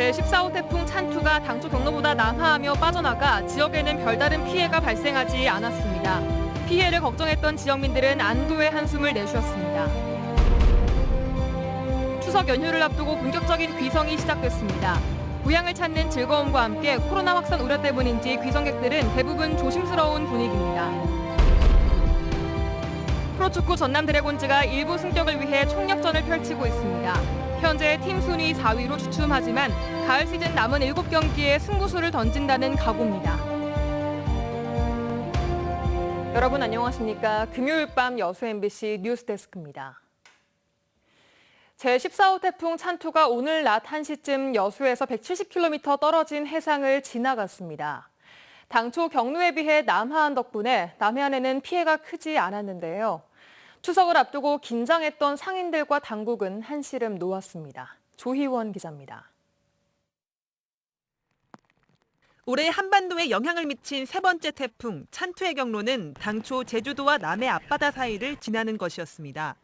제14호 태풍 찬투가 당초 경로보다 남하하며 빠져나가 지역에는 별다른 피해가 발생하지 않았습니다. 피해를 걱정했던 지역민들은 안도의 한숨을 내쉬었습니다. 추석 연휴를 앞두고 본격적인 귀성이 시작됐습니다. 고향을 찾는 즐거움과 함께 코로나 확산 우려 때문인지 귀성객들은 대부분 조심스러운 분위기입니다. 프로축구 전남 드래곤즈가 일부 승격을 위해 총력전을 펼치고 있습니다. 현재 팀 순위 4위로 주춤하지만 가을 시즌 남은 7경기에 승부수를 던진다는 각오입니다. 여러분 안녕하십니까? 금요일 밤 여수 MBC 뉴스데스크입니다. 제14호 태풍 찬투가 오늘 낮 1시쯤 여수에서 170km 떨어진 해상을 지나갔습니다. 당초 경로에 비해 남하한 덕분에 남해안에는 피해가 크지 않았는데요. 추석을 앞두고 긴장했던 상인들과 당국은 한시름 놓았습니다. 조희원 기자입니다. 올해 한반도에 영향을 미친 세 번째 태풍 찬투의 경로는 당초 제주도와 남해 앞바다 사이를 지나는 것이었습니다.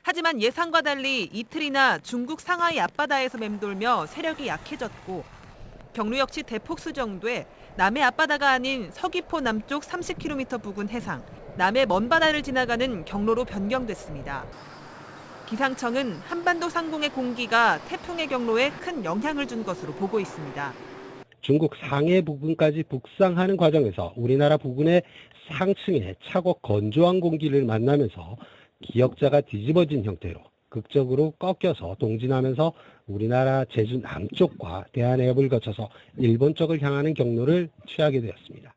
하지만 예상과 달리 이틀이나 중국 상하이 앞바다에서 맴돌며 세력이 약해졌고 경로 역시 대폭 수정돼 남해 앞바다가 아닌 서귀포 남쪽 30km 부근 해상, 남해 먼바다를 지나가는 경로로 변경됐습니다. 기상청은 한반도 상공의 공기가 태풍의 경로에 큰 영향을 준 것으로 보고 있습니다. 중국 상해 부근까지 북상하는 과정에서 우리나라 부근의 상층에 차고 건조한 공기를 만나면서 기역자가 뒤집어진 형태로 극적으로 꺾여서 동진하면서 우리나라 제주 남쪽과 대한해협을 거쳐서 일본 쪽을 향하는 경로를 취하게 되었습니다.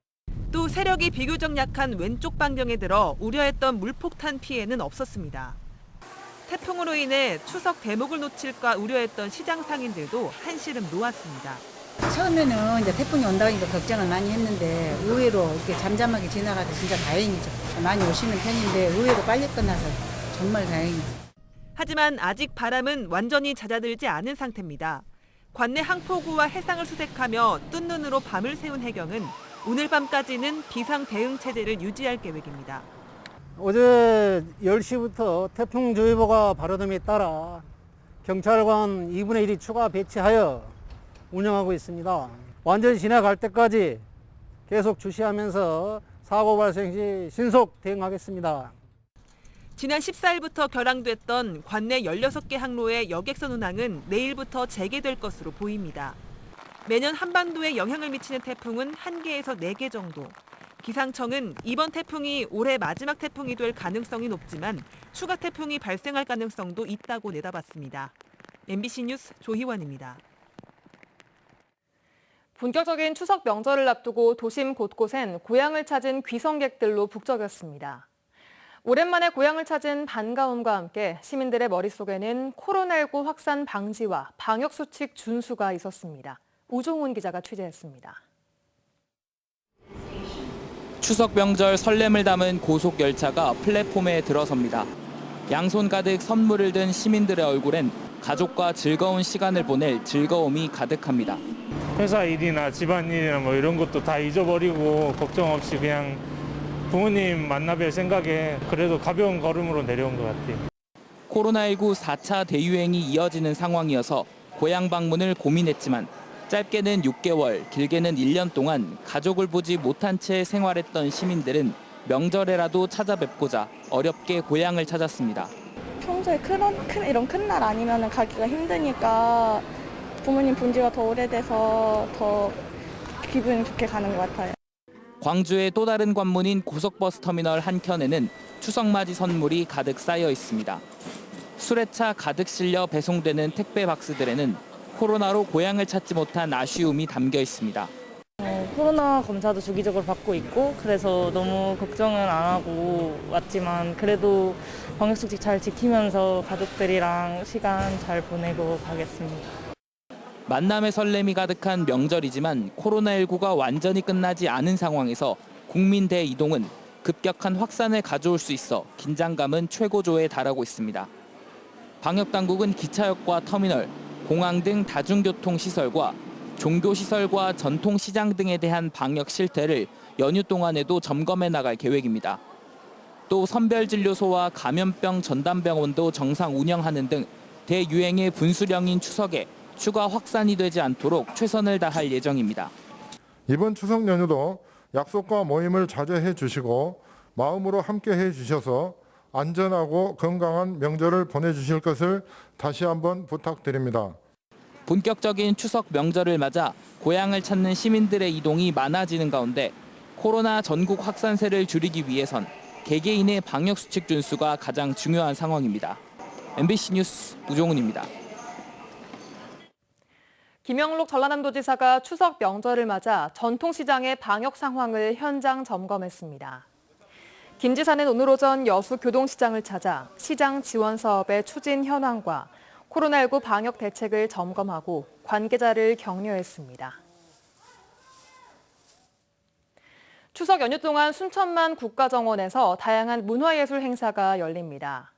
또 세력이 비교적 약한 왼쪽 반경에 들어 우려했던 물폭탄 피해는 없었습니다. 태풍으로 인해 추석 대목을 놓칠까 우려했던 시장 상인들도 한시름 놓았습니다. 처음에는 이제 태풍이 온다니까 걱정을 많이 했는데 의외로 이렇게 잠잠하게 지나가서 진짜 다행이죠. 많이 오시는 편인데 의외로 빨리 끝나서 정말 다행이죠. 하지만 아직 바람은 완전히 잦아들지 않은 상태입니다. 관내 항포구와 해상을 수색하며 뜬 눈으로 밤을 새운 해경은 오늘 밤까지는 비상 대응 체제를 유지할 계획입니다. 어제 10시부터 태풍주의보가 발효됨에 따라 경찰관 2분의 1이 추가 배치하여 운영하고 있습니다. 완전히 지나갈 때까지 계속 주시하면서 사고 발생 시 신속 대응하겠습니다. 지난 14일부터 결항됐던 관내 16개 항로의 여객선 운항은 내일부터 재개될 것으로 보입니다. 매년 한반도에 영향을 미치는 태풍은 1개에서 4개 정도. 기상청은 이번 태풍이 올해 마지막 태풍이 될 가능성이 높지만 추가 태풍이 발생할 가능성도 있다고 내다봤습니다. MBC 뉴스 조희원입니다. 본격적인 추석 명절을 앞두고 도심 곳곳엔 고향을 찾은 귀성객들로 북적였습니다. 오랜만에 고향을 찾은 반가움과 함께 시민들의 머릿속에는 코로나19 확산 방지와 방역수칙 준수가 있었습니다. 우종훈 기자가 취재했습니다. 추석 명절 설렘을 담은 고속열차가 플랫폼에 들어섭니다. 양손 가득 선물을 든 시민들의 얼굴엔 가족과 즐거운 시간을 보낼 즐거움이 가득합니다. 회사 일이나 집안일이나 뭐 이런 것도 다 잊어버리고 걱정 없이 그냥 부모님 만나뵐 생각에 그래도 가벼운 걸음으로 내려온 것 같아요. 코로나19 4차 대유행이 이어지는 상황이어서 고향 방문을 고민했지만 짧게는 6개월, 길게는 1년 동안 가족을 보지 못한 채 생활했던 시민들은 명절에라도 찾아뵙고자 어렵게 고향을 찾았습니다. 평소에 이런 큰 날 아니면 가기가 힘드니까 부모님 본 지가 더 오래돼서 더 기분 좋게 가는 것 같아요. 광주의 또 다른 관문인 고속버스 터미널 한켠에는 추석맞이 선물이 가득 쌓여 있습니다. 수레차 가득 실려 배송되는 택배 박스들에는 코로나로 고향을 찾지 못한 아쉬움이 담겨 있습니다. 코로나 검사도 주기적으로 받고 있고 그래서 너무 걱정은 안 하고 왔지만 그래도 방역수칙 잘 지키면서 가족들이랑 시간 잘 보내고 가겠습니다. 만남의 설렘이 가득한 명절이지만 코로나19가 완전히 끝나지 않은 상황에서 국민 대이동은 급격한 확산을 가져올 수 있어 긴장감은 최고조에 달하고 있습니다. 방역당국은 기차역과 터미널, 공항 등 다중교통시설과 종교시설과 전통시장 등에 대한 방역 실태를 연휴 동안에도 점검해 나갈 계획입니다. 또 선별진료소와 감염병 전담병원도 정상 운영하는 등 대유행의 분수령인 추석에 추가 확산이 되지 않도록 최선을 다할 예정입니다. 이번 추석 연휴도 약속과 모임을 자제해 주시고 마음으로 함께해 주셔서 안전하고 건강한 명절을 보내주실 것을 다시 한번 부탁드립니다. 본격적인 추석 명절을 맞아 고향을 찾는 시민들의 이동이 많아지는 가운데 코로나 전국 확산세를 줄이기 위해선 개개인의 방역수칙 준수가 가장 중요한 상황입니다. MBC 뉴스 우종훈입니다. 김영록 전라남도지사가 추석 명절을 맞아 전통시장의 방역 상황을 현장 점검했습니다. 김 지사는 오늘 오전 여수 교동시장을 찾아 시장 지원 사업의 추진 현황과 코로나19 방역 대책을 점검하고 관계자를 격려했습니다. 추석 연휴 동안 순천만 국가정원에서 다양한 문화예술 행사가 열립니다.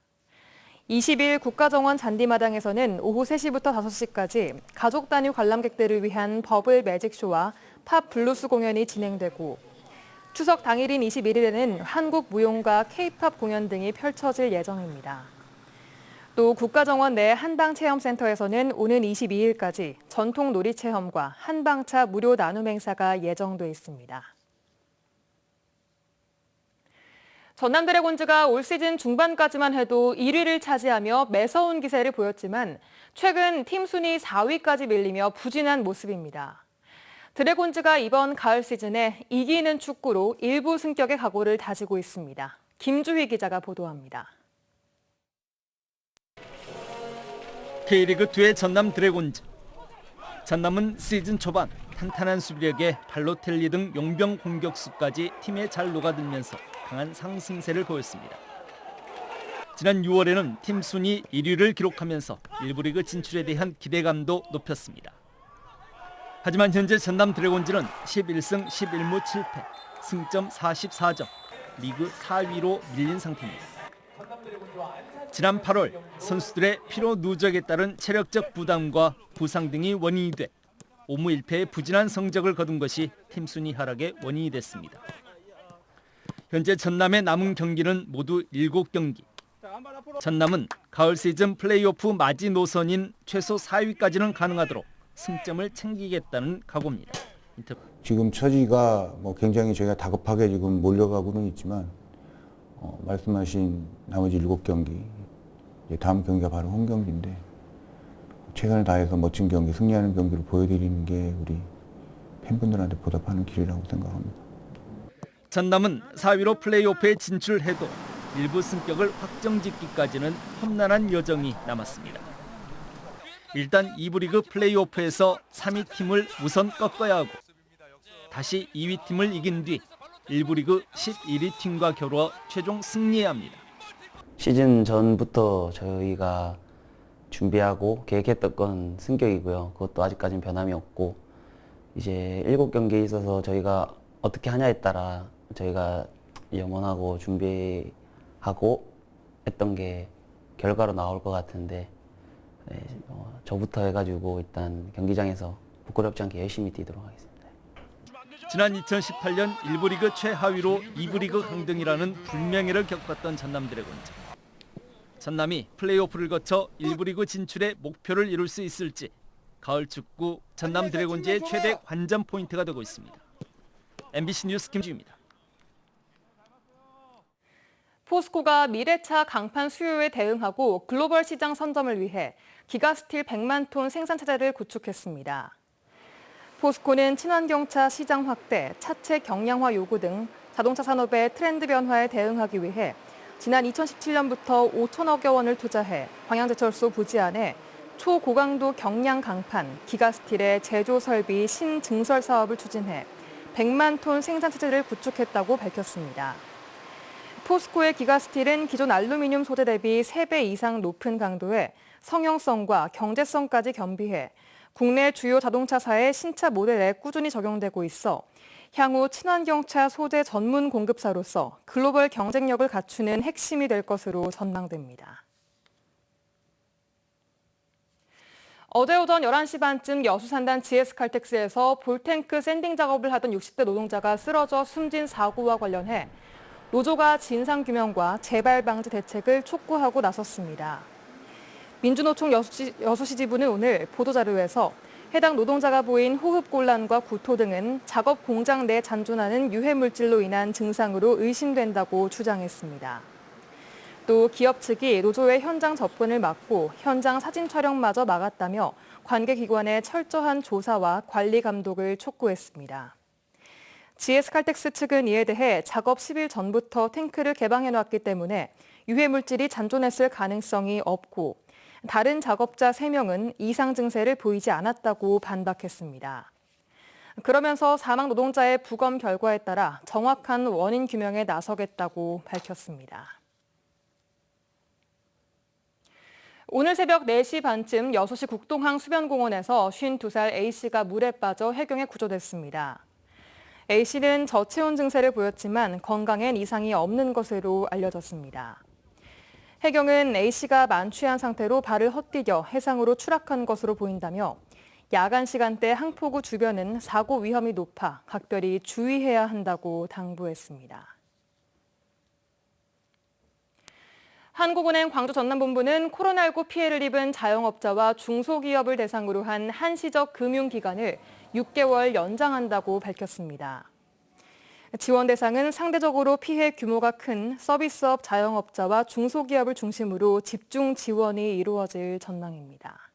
20일 국가정원 잔디마당에서는 오후 3시부터 5시까지 가족 단위 관람객들을 위한 버블 매직쇼와 팝 블루스 공연이 진행되고 추석 당일인 21일에는 한국 무용과 K-팝 공연 등이 펼쳐질 예정입니다. 또 국가정원 내 한방체험센터에서는 오는 22일까지 전통 놀이 체험과 한방차 무료 나눔 행사가 예정돼 있습니다. 전남 드래곤즈가 올 시즌 중반까지만 해도 1위를 차지하며 매서운 기세를 보였지만 최근 팀 순위 4위까지 밀리며 부진한 모습입니다. 드래곤즈가 이번 가을 시즌에 이기는 축구로 일부 승격의 각오를 다지고 있습니다. 김주희 기자가 보도합니다. K리그2의 전남 드래곤즈. 전남은 시즌 초반 탄탄한 수비력에 발로텔리 등 용병 공격수까지 팀에 잘 녹아들면서 강한 상승세를 보였습니다. 지난 6월에는 팀 순위 1위를 기록하면서 일부 리그 진출에 대한 기대감도 높였습니다. 하지만 현재 전남 드래곤즈는 11승 11무 7패, 승점 44점, 리그 4위로 밀린 상태입니다. 지난 8월 선수들의 피로 누적에 따른 체력적 부담과 부상 등이 원인이 돼 5무 1패의 부진한 성적을 거둔 것이 팀 순위 하락의 원인이 됐습니다. 현재 전남의 남은 경기는 모두 7경기. 전남은 가을 시즌 플레이오프 마지노선인 최소 4위까지는 가능하도록 승점을 챙기겠다는 각오입니다. 지금 처지가 굉장히 저희가 다급하게 지금 몰려가고는 있지만 말씀하신 나머지 7경기, 다음 경기가 바로 홈 경기인데 최선을 다해서 멋진 경기, 승리하는 경기를 보여드리는 게 우리 팬분들한테 보답하는 길이라고 생각합니다. 전남은 4위로 플레이오프에 진출해도 일부 승격을 확정짓기까지는 험난한 여정이 남았습니다. 일단 2부 리그 플레이오프에서 3위 팀을 우선 꺾어야 하고 다시 2위 팀을 이긴 뒤 1부 리그 11위 팀과 겨루어 최종 승리해야 합니다. 시즌 전부터 저희가 준비하고 계획했던 건 승격이고요. 그것도 아직까지는 변함이 없고 이제 7경기에 있어서 저희가 어떻게 하냐에 따라 저희가 염원하고 준비하고 했던 게 결과로 나올 것 같은데 저부터 해가지고 일단 경기장에서 부끄럽지 않게 열심히 뛰도록 하겠습니다. 지난 2018년 1부 리그 최하위로 2부 리그 강등이라는 불명예를 겪었던 전남 드래곤즈. 전남이 플레이오프를 거쳐 1부 리그 진출의 목표를 이룰 수 있을지 가을 축구 전남 드래곤즈의 최대 관전 포인트가 되고 있습니다. MBC 뉴스 김주희입니다. 포스코가 미래차 강판 수요에 대응하고 글로벌 시장 선점을 위해 기가스틸 100만 톤 생산 체제를 구축했습니다. 포스코는 친환경차 시장 확대, 차체 경량화 요구 등 자동차 산업의 트렌드 변화에 대응하기 위해 지난 2017년부터 5천억여 원을 투자해 광양제철소 부지 안에 초고강도 경량 강판, 기가스틸의 제조 설비 신증설 사업을 추진해 100만 톤 생산 체제를 구축했다고 밝혔습니다. 포스코의 기가스틸은 기존 알루미늄 소재 대비 3배 이상 높은 강도에 성형성과 경제성까지 겸비해 국내 주요 자동차사의 신차 모델에 꾸준히 적용되고 있어 향후 친환경차 소재 전문 공급사로서 글로벌 경쟁력을 갖추는 핵심이 될 것으로 전망됩니다. 어제 오전 11시 반쯤 여수산단 GS칼텍스에서 볼탱크 샌딩 작업을 하던 60대 노동자가 쓰러져 숨진 사고와 관련해 노조가 진상규명과 재발 방지 대책을 촉구하고 나섰습니다. 민주노총 여수시 지부는 오늘 보도자료에서 해당 노동자가 보인 호흡곤란과 구토 등은 작업 공장 내 잔존하는 유해물질로 인한 증상으로 의심된다고 주장했습니다. 또 기업 측이 노조의 현장 접근을 막고 현장 사진 촬영마저 막았다며 관계기관의 철저한 조사와 관리 감독을 촉구했습니다. GS칼텍스 측은 이에 대해 작업 10일 전부터 탱크를 개방해놨기 때문에 유해물질이 잔존했을 가능성이 없고 다른 작업자 3명은 이상 증세를 보이지 않았다고 반박했습니다. 그러면서 사망 노동자의 부검 결과에 따라 정확한 원인 규명에 나서겠다고 밝혔습니다. 오늘 새벽 4시 반쯤 여수시 국동항 수변공원에서 52살 A씨가 물에 빠져 해경에 구조됐습니다. A씨는 저체온 증세를 보였지만 건강엔 이상이 없는 것으로 알려졌습니다. 해경은 A씨가 만취한 상태로 발을 헛디뎌 해상으로 추락한 것으로 보인다며 야간 시간대 항포구 주변은 사고 위험이 높아 각별히 주의해야 한다고 당부했습니다. 한국은행 광주전남본부는 코로나19 피해를 입은 자영업자와 중소기업을 대상으로 한 한시적 금융기간을 6개월 연장한다고 밝혔습니다. 지원 대상은 상대적으로 피해 규모가 큰 서비스업 자영업자와 중소기업을 중심으로 집중 지원이 이루어질 전망입니다.